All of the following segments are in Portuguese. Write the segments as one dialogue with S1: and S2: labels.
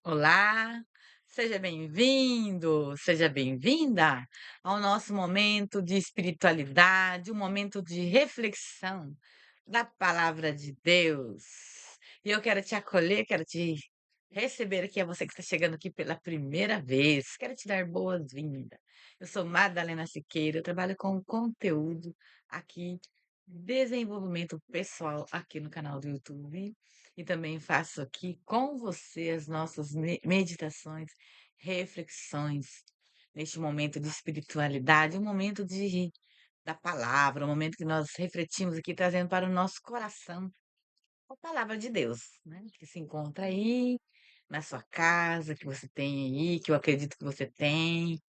S1: Olá, seja bem-vindo, seja bem-vinda ao nosso momento de espiritualidade, um momento de reflexão da palavra de Deus. E eu quero te acolher, quero te receber aqui, a você que está chegando aqui pela primeira vez, quero te dar boas-vindas. Eu sou Madalena Siqueira, eu trabalho com conteúdo aqui, desenvolvimento pessoal aqui no canal do YouTube. E também faço aqui com você as nossas meditações, reflexões, neste momento de espiritualidade, um momento da palavra, um momento que nós refletimos aqui, trazendo para o nosso coração a palavra de Deus, né? Que se encontra aí na sua casa, que você tem aí, que eu acredito que você tem,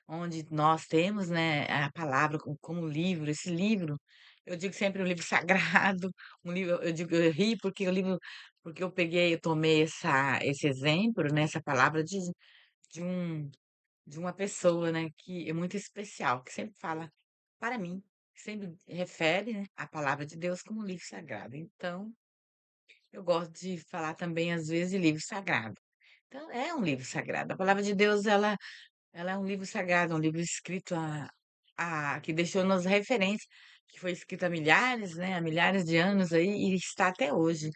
S1: onde nós temos, né, a palavra como livro. Esse livro, eu digo sempre um livro sagrado, um livro, eu digo, eu ri porque o livro, porque eu tomei esse exemplo, né, essa palavra de um de uma pessoa, né, que é muito especial, que sempre fala para mim, sempre refere, né, a palavra de Deus como livro sagrado. Então, eu gosto de falar também às vezes de livro sagrado. Então, é um livro sagrado. A palavra de Deus, ela é um livro sagrado, um livro escrito que deixou-nos referência, que foi escrito há milhares, né, há milhares de anos aí e está até hoje.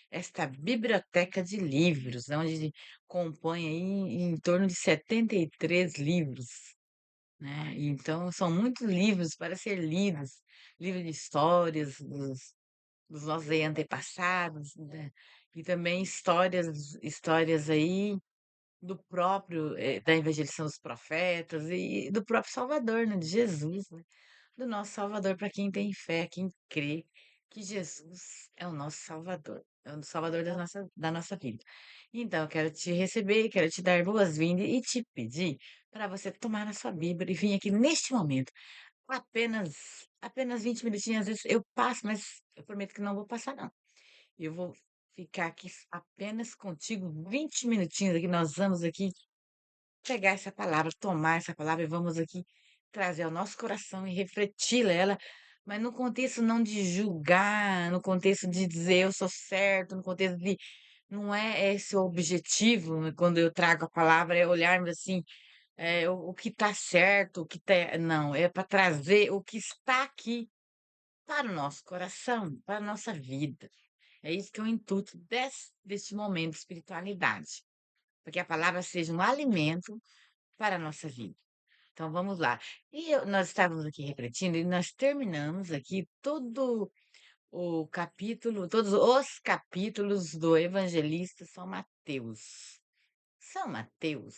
S1: Esta biblioteca de livros, onde compõe aí em torno de 73 livros, né? Então são muitos livros para ser lidos, livro de histórias dos nossos aí antepassados, né? E também histórias aí do próprio, da evangelização dos profetas e do próprio Salvador, né, de Jesus, né, do nosso Salvador para quem tem fé, quem crê que Jesus é o nosso Salvador, é o Salvador da nossa vida. Então eu quero te receber, quero te dar boas-vindas e te pedir para você tomar a sua Bíblia e vir aqui neste momento, apenas 20 minutinhos, às vezes eu passo, mas eu prometo que não vou passar não. Eu vou ficar aqui apenas contigo 20 minutinhos aqui, nós vamos aqui pegar essa palavra, tomar essa palavra e vamos aqui trazer ao nosso coração e refleti-la ela, mas no contexto não de julgar, no contexto de dizer eu sou certo, no contexto de não é esse o objetivo, né, quando eu trago a palavra, é olharmos assim, o que está certo, o que tá, não, é para trazer o que está aqui para o nosso coração, para a nossa vida. É isso que é o intuito deste momento de espiritualidade, para que a palavra seja um alimento para a nossa vida. Então vamos lá. Nós estávamos aqui refletindo e nós terminamos aqui todos os capítulos do evangelista São Mateus. São Mateus,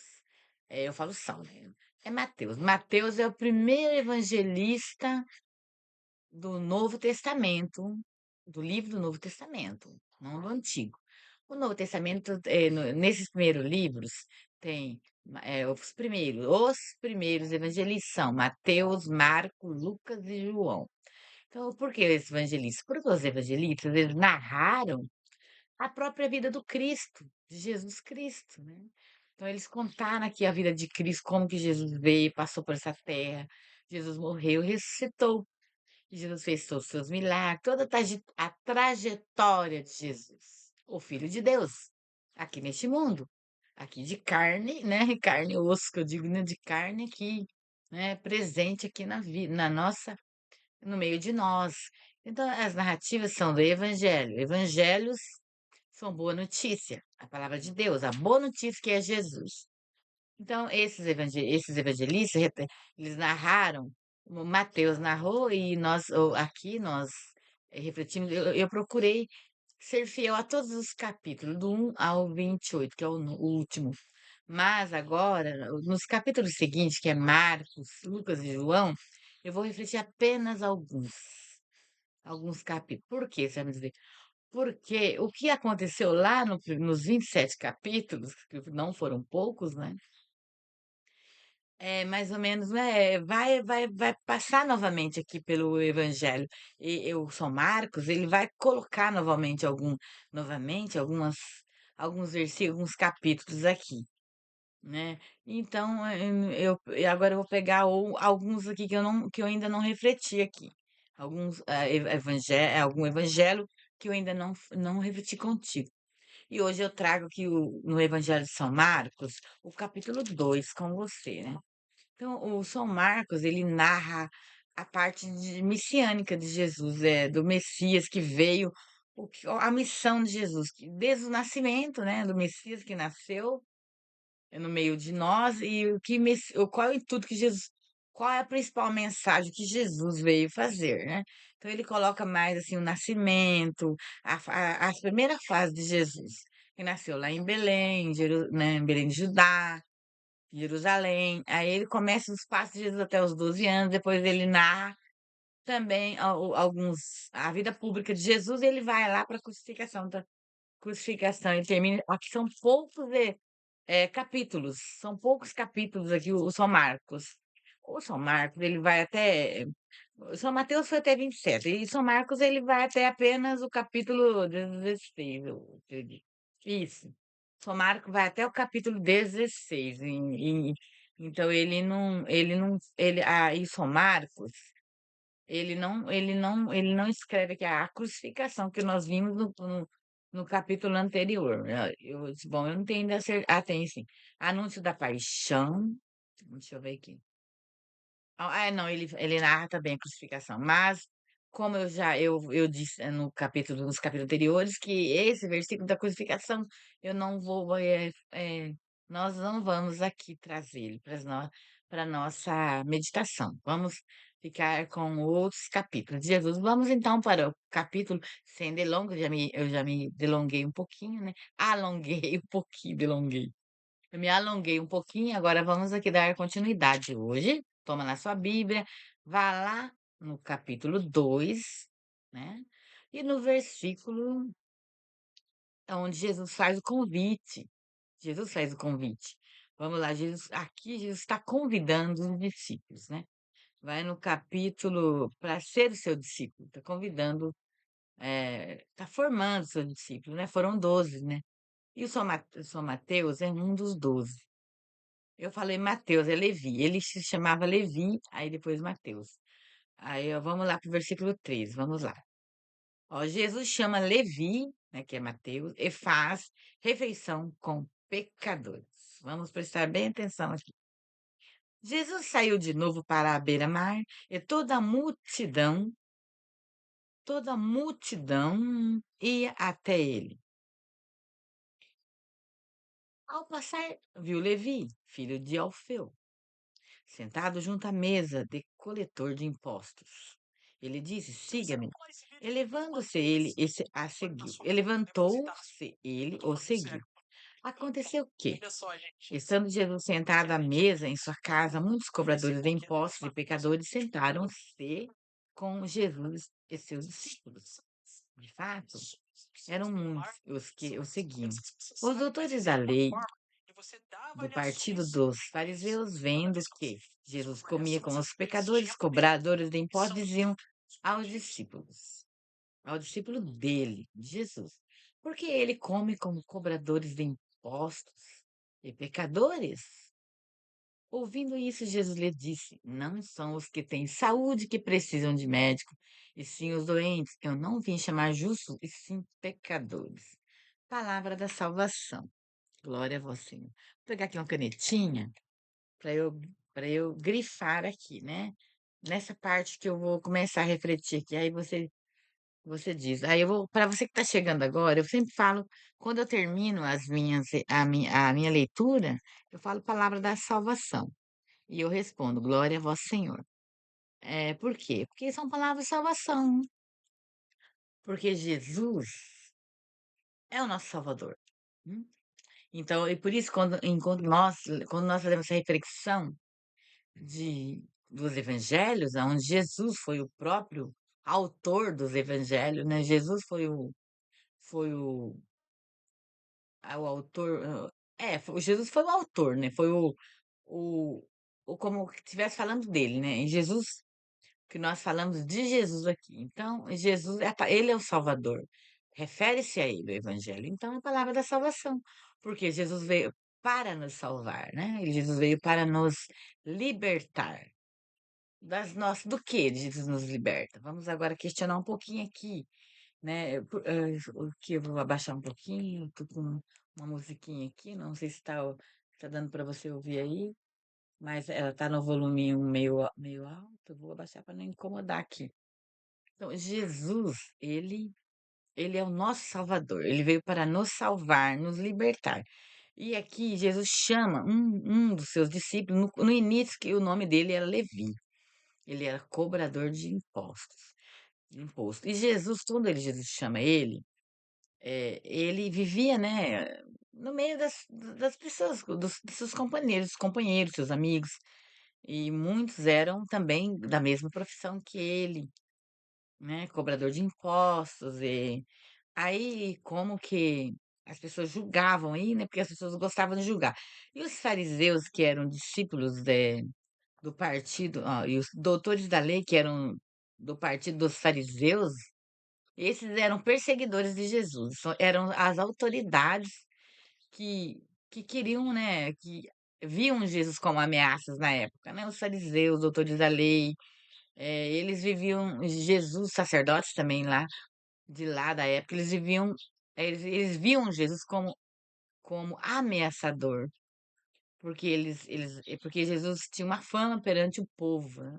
S1: eu falo São, né? É Mateus. Mateus é o primeiro evangelista do Novo Testamento, do livro do Novo Testamento, não do Antigo. O Novo Testamento, nesses primeiros livros, tem os primeiros evangelistas são Mateus, Marcos, Lucas e João. Então, por que esses evangelistas? Porque os evangelistas, eles narraram a própria vida do Cristo, de Jesus Cristo, né? Então, eles contaram aqui a vida de Cristo, como que Jesus veio, passou por essa terra, Jesus morreu, ressuscitou. Jesus fez todos os seus milagres, toda a trajetória de Jesus, o Filho de Deus, aqui neste mundo, aqui de carne, né? Carne e osso, que eu digo, né? De carne aqui, né? Presente aqui na vida, no meio de nós. Então, as narrativas são do Evangelho. Evangelhos são boa notícia, a palavra de Deus, a boa notícia que é Jesus. Então, esses evangelistas, eles narraram, o Mateus narrou e aqui nós refletimos, eu procurei ser fiel a todos os capítulos, do 1 ao 28, que é o último. Mas agora, nos capítulos seguintes, que é Marcos, Lucas e João, eu vou refletir apenas alguns capítulos. Por quê, você vai me dizer? Porque o que aconteceu lá nos 27 capítulos, que não foram poucos, né? É, mais ou menos, né, vai passar novamente aqui pelo evangelho. O São Marcos, ele vai colocar novamente alguns versículos, alguns capítulos aqui, né. Então, agora eu vou pegar alguns aqui que eu ainda não refleti aqui. Algum evangelho que eu ainda não refleti contigo. E hoje eu trago aqui no Evangelho de São Marcos, o capítulo 2 com você, né? Então, o São Marcos, ele narra a parte messiânica de Jesus, do Messias que veio, a missão de Jesus, que desde o nascimento, né, do Messias que nasceu no meio de nós e qual é o intuito que Jesus, qual é a principal mensagem que Jesus veio fazer, né? Então ele coloca mais assim o nascimento, a primeira fase de Jesus, que nasceu lá em Belém, né, em Belém de Judá, Jerusalém. Aí ele começa os passos de Jesus até os 12 anos, depois ele narra também a vida pública de Jesus, e ele vai lá para a crucificação, ele termina, aqui são poucos capítulos, são poucos capítulos aqui o São Marcos. O São Marcos, ele vai até o São Mateus foi até 27 e São Marcos ele vai até apenas o capítulo 16, eu acredito. Isso. São Marcos vai até o capítulo 16, então e São Marcos, ele não escreve aqui a crucificação que nós vimos no capítulo anterior. Eu disse, bom, eu não tenho ainda certeza. Ah, tem sim. Anúncio da paixão. Deixa eu ver aqui. Não, ele narra também a crucificação, mas como eu disse nos capítulos anteriores, que esse versículo da crucificação eu não vou, nós não vamos aqui trazer ele para nossa meditação. Vamos ficar com outros capítulos de Jesus. Vamos então para o capítulo sem delongas, eu já me delonguei um pouquinho, né? Alonguei um pouquinho, delonguei. Eu me alonguei um pouquinho, agora vamos aqui dar continuidade hoje. Toma na sua Bíblia, vá lá no capítulo 2, né? E no versículo onde Jesus faz o convite. Jesus faz o convite. Vamos lá, aqui Jesus está convidando os discípulos, né? Vai no capítulo, para ser o seu discípulo, está convidando, está formando o seu discípulo, né? Foram 12, né? E o São Mateus é um dos 12. Eu falei Mateus, é Levi. Ele se chamava Levi, aí depois Mateus. Aí, ó, vamos lá para o versículo 3, vamos lá. Ó, Jesus chama Levi, né, que é Mateus, e faz refeição com pecadores. Vamos prestar bem atenção aqui. Jesus saiu de novo para a beira-mar e toda a multidão ia até ele. Ao passar, viu Levi, filho de Alfeu, sentado junto à mesa de coletor de impostos. Ele disse: Siga-me. Elevando-se ele, esse a seguiu. Levantou-se ele, o seguiu. Aconteceu que, estando Jesus sentado à mesa em sua casa, muitos cobradores de impostos e pecadores sentaram-se com Jesus e seus discípulos. De fato, eram muitos os que o seguiam. Os doutores da lei do partido dos fariseus, vendo que Jesus comia com os pecadores, cobradores de impostos, diziam aos discípulos, ao discípulo dele, Jesus, porque ele come com cobradores de impostos e pecadores? Ouvindo isso, Jesus lhe disse: Não são os que têm saúde que precisam de médico, e sim os doentes. Eu não vim chamar justos, e sim pecadores. Palavra da salvação. Glória a você, Senhor. Vou pegar aqui uma canetinha para eu grifar aqui, né? Nessa parte que eu vou começar a refletir aqui, aí você diz. Aí eu vou, para você que está chegando agora, eu sempre falo, quando eu termino a minha leitura, eu falo palavra da salvação. E eu respondo, glória a vosso Senhor. Por quê? Porque são palavras de salvação. Porque Jesus é o nosso Salvador. Hum? Então, e por isso, quando nós fazemos essa reflexão dos evangelhos, onde Jesus foi o próprio autor dos evangelhos, né? Jesus foi o autor, Jesus foi o autor, né? Foi o, como que estivesse falando dele, né? Em Jesus, que nós falamos de Jesus aqui. Então, Jesus, ele é o Salvador. Refere-se a ele, o Evangelho. Então, é a palavra da salvação. Porque Jesus veio para nos salvar, né? E Jesus veio para nos libertar. Do que Jesus nos liberta? Vamos agora questionar um pouquinho aqui. né, o que eu vou abaixar um pouquinho, tô com uma musiquinha aqui, não sei se tá dando para você ouvir aí, mas ela tá no volume meio alto, eu vou abaixar para não incomodar aqui. Então, Jesus, ele é o nosso Salvador, ele veio para nos salvar, nos libertar. E aqui Jesus chama um dos seus discípulos, no início que o nome dele era Levi, ele era cobrador de imposto. E Jesus, quando Jesus chama ele, ele vivia, né, no meio das pessoas, dos seus companheiros, seus amigos, e muitos eram também da mesma profissão que ele, né, cobrador de impostos. E aí como que as pessoas julgavam aí, né, porque as pessoas gostavam de julgar. E os fariseus, que eram discípulos do partido, e os doutores da lei, que eram do partido dos fariseus, esses eram perseguidores de Jesus, eram as autoridades que queriam, né, que viam Jesus como ameaças na época, né, os fariseus, os doutores da lei, eles viviam Jesus, sacerdotes também lá, de lá da época, eles viam Jesus como ameaçador, porque Jesus tinha uma fama perante o povo, né,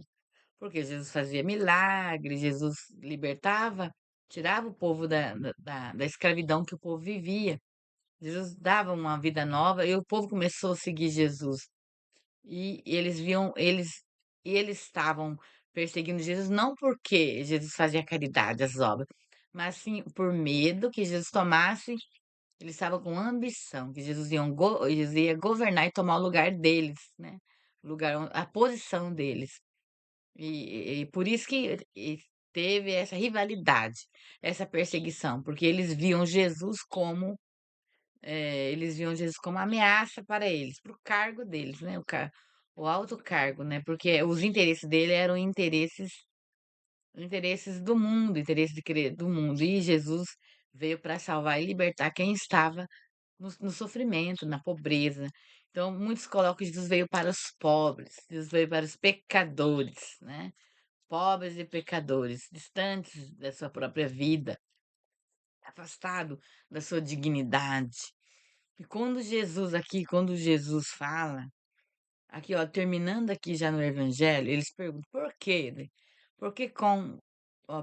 S1: porque Jesus fazia milagres, Jesus libertava, tirava o povo da escravidão que o povo vivia. Jesus dava uma vida nova e o povo começou a seguir Jesus. E eles estavam perseguindo Jesus não porque Jesus fazia caridade, as obras, mas sim por medo que Jesus tomasse. Eles estavam com ambição que Jesus ia governar e tomar o lugar deles, né? A posição deles. E por isso que teve essa rivalidade, essa perseguição, porque eles viam Jesus como ameaça para eles, para o cargo deles, né? O alto cargo, né? Porque os interesses dele eram interesses do mundo, interesses do mundo. E Jesus veio para salvar e libertar quem estava no sofrimento, na pobreza. Então, muitos colocam que Jesus veio para os pobres, Jesus veio para os pecadores, né? Pobres e pecadores, distantes da sua própria vida, afastado da sua dignidade. E quando Jesus fala, aqui ó, terminando aqui já no Evangelho, eles perguntam por quê, né? Por que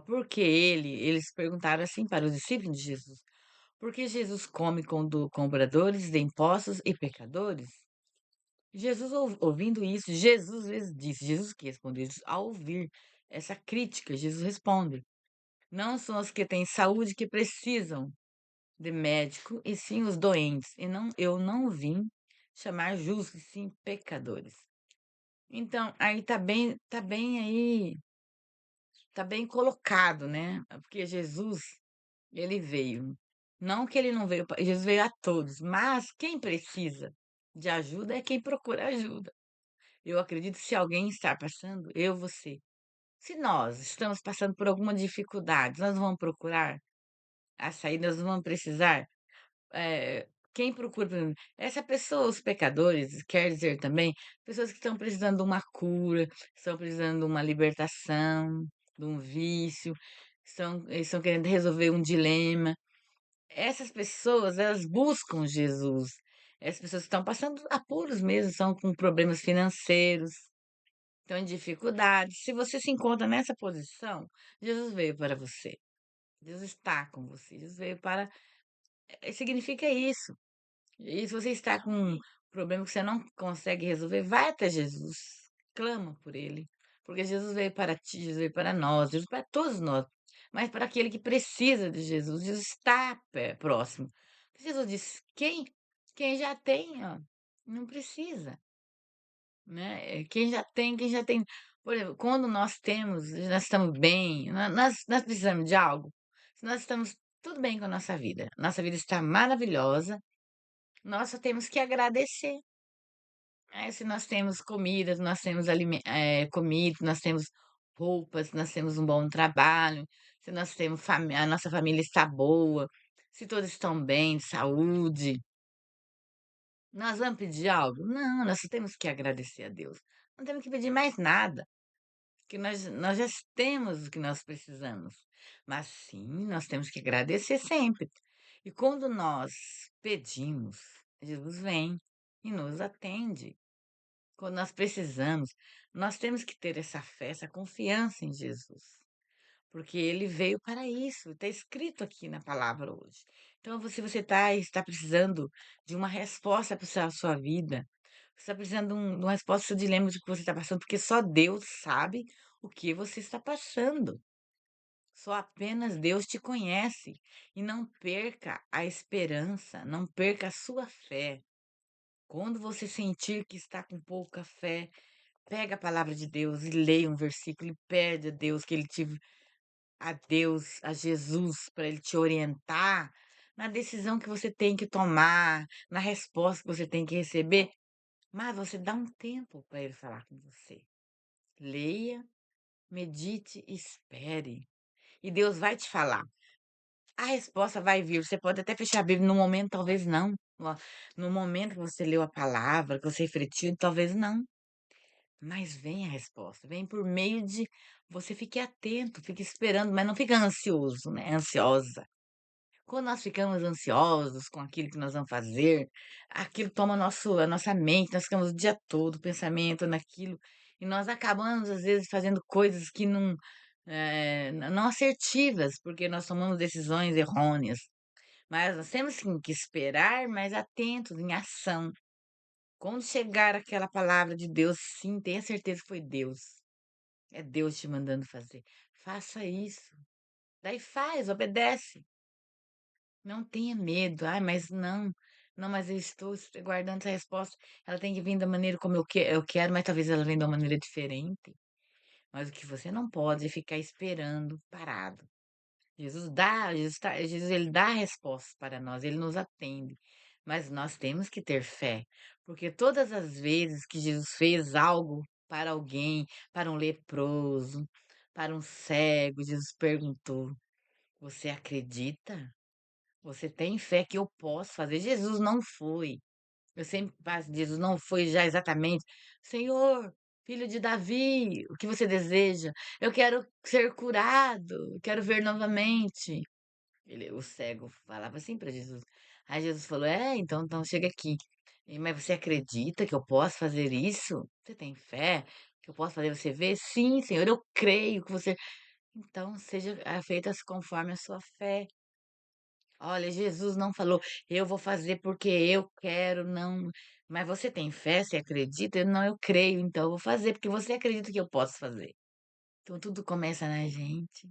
S1: por que eles perguntaram assim para os discípulos de Jesus, por que Jesus come com cobradores de impostos e pecadores? Jesus, ouvindo isso, Jesus lhes disse, Jesus que respondeu, ao ouvir essa crítica, Jesus responde, não são os que têm saúde que precisam de médico, e sim os doentes. Eu não vim chamar justos, sim pecadores. Então, aí tá bem aí, tá bem colocado, né? Porque Jesus, ele veio. Não que ele não veio, Jesus veio a todos, mas quem precisa de ajuda é quem procura ajuda. Eu acredito que se alguém está passando, você. Se nós estamos passando por alguma dificuldade, nós vamos procurar a saída, nós vamos precisar. Quem procura, por exemplo, essa pessoa, os pecadores, quer dizer também, pessoas que estão precisando de uma cura, estão precisando de uma libertação, de um vício, estão querendo resolver um dilema. Essas pessoas, elas buscam Jesus. Essas pessoas estão passando apuros mesmo, estão com problemas financeiros, estão em dificuldades. Se você se encontra nessa posição, Jesus veio para você. Jesus está com você. Jesus veio para. Significa isso. E se você está com um problema que você não consegue resolver, vai até Jesus. Clama por ele. Porque Jesus veio para ti, Jesus veio para nós, Jesus para todos nós. Mas para aquele que precisa de Jesus, Jesus está próximo. Jesus disse: quem já tem, ó, não precisa, né? Quem já tem. Por exemplo, quando nós estamos bem, nós precisamos de algo. Se nós estamos tudo bem com a nossa vida está maravilhosa, nós só temos que agradecer. Se nós temos comida, nós temos comida, nós temos roupas, nós temos um bom trabalho, se nós temos a nossa família está boa, se todos estão bem, de saúde, nós vamos pedir algo? Não, nós só temos que agradecer a Deus. Não temos que pedir mais nada. que nós já temos o que nós precisamos, mas sim, nós temos que agradecer sempre. E quando nós pedimos, Jesus vem e nos atende. Quando nós precisamos, nós temos que ter essa fé, essa confiança em Jesus, porque ele veio para isso, está escrito aqui na palavra hoje. Então, se você está precisando de uma resposta para a sua vida, você está precisando de uma resposta ao seu dilema de que você está passando, porque só Deus sabe o que você está passando. Só apenas Deus te conhece. E não perca a esperança, não perca a sua fé. Quando você sentir que está com pouca fé, pega a palavra de Deus e leia um versículo e pede a Deus que ele te a Deus, a Jesus, para ele te orientar na decisão que você tem que tomar, na resposta que você tem que receber, mas você dá um tempo para ele falar com você. Leia, medite, espere. E Deus vai te falar. A resposta vai vir. Você pode até fechar a Bíblia no momento, talvez não. No momento que você leu a palavra, que você refletiu, talvez não. Mas vem a resposta, vem por meio de você fique atento, fique esperando, mas não fica ansioso, né, ansiosa. Quando nós ficamos ansiosos com aquilo que nós vamos fazer, aquilo toma a nossa mente, nós ficamos o dia todo pensamento naquilo, e nós acabamos, às vezes, fazendo coisas que não assertivas, porque nós tomamos decisões errôneas. Mas nós temos sim que esperar, mas atentos, em ação. Quando chegar aquela palavra de Deus, sim, tenha certeza que foi Deus. É Deus te mandando fazer. Faça isso. Daí faz, obedece. Não tenha medo. Ai, mas não. Não, mas eu estou guardando essa resposta. Ela tem que vir da maneira como eu quero, mas talvez ela venha de uma maneira diferente. Mas o que você não pode é ficar esperando parado. Jesus ele dá respostas para nós, ele nos atende. Mas nós temos que ter fé, porque todas as vezes que Jesus fez algo para alguém, para um leproso, para um cego, Jesus perguntou: Você acredita? Você tem fé que eu posso fazer? Jesus não foi. Eu sempre faço, Jesus não foi já exatamente, Senhor, filho de Davi, o que você deseja? Eu quero ser curado, eu quero ver novamente. O cego falava assim para Jesus. Aí Jesus falou: então chega aqui. Mas você acredita que eu posso fazer isso? Você tem fé que eu posso fazer você ver? Sim, Senhor, eu creio que você. Então, seja feita conforme a sua fé. Olha, Jesus não falou, eu vou fazer porque eu quero, não. Mas você tem fé, você acredita? Não, eu creio, então eu vou fazer porque você acredita que eu posso fazer. Então, tudo começa na gente.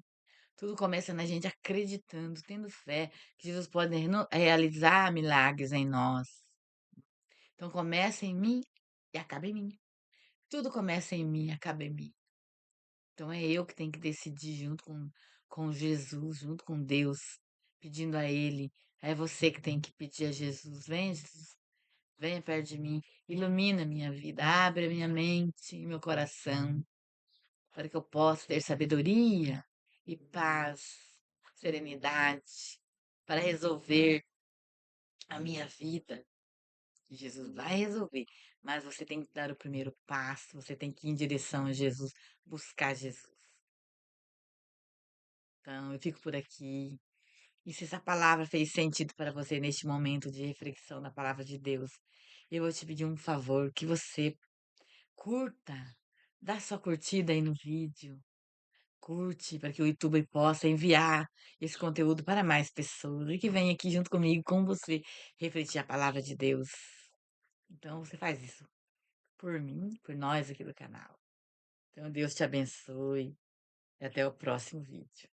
S1: Tudo começa na gente acreditando, tendo fé que Jesus pode realizar milagres em nós. Então começa em mim e acaba em mim. Tudo começa em mim e acaba em mim. Então é eu que tenho que decidir junto com Jesus, junto com Deus, pedindo a Ele. É você que tem que pedir a Jesus. Vem, Jesus, venha perto de mim, ilumina a minha vida, abre a minha mente e meu coração, para que eu possa ter sabedoria e paz, serenidade, para resolver a minha vida. Jesus vai resolver, mas você tem que dar o primeiro passo, você tem que ir em direção a Jesus, buscar Jesus. Então, eu fico por aqui. E se essa palavra fez sentido para você neste momento de reflexão da palavra de Deus, eu vou te pedir um favor, que você curta, dá sua curtida aí no vídeo, curte para que o YouTube possa enviar esse conteúdo para mais pessoas e que venha aqui junto comigo, com você, refletir a palavra de Deus. Então você faz isso por mim, por nós aqui do canal. Então Deus te abençoe e até o próximo vídeo.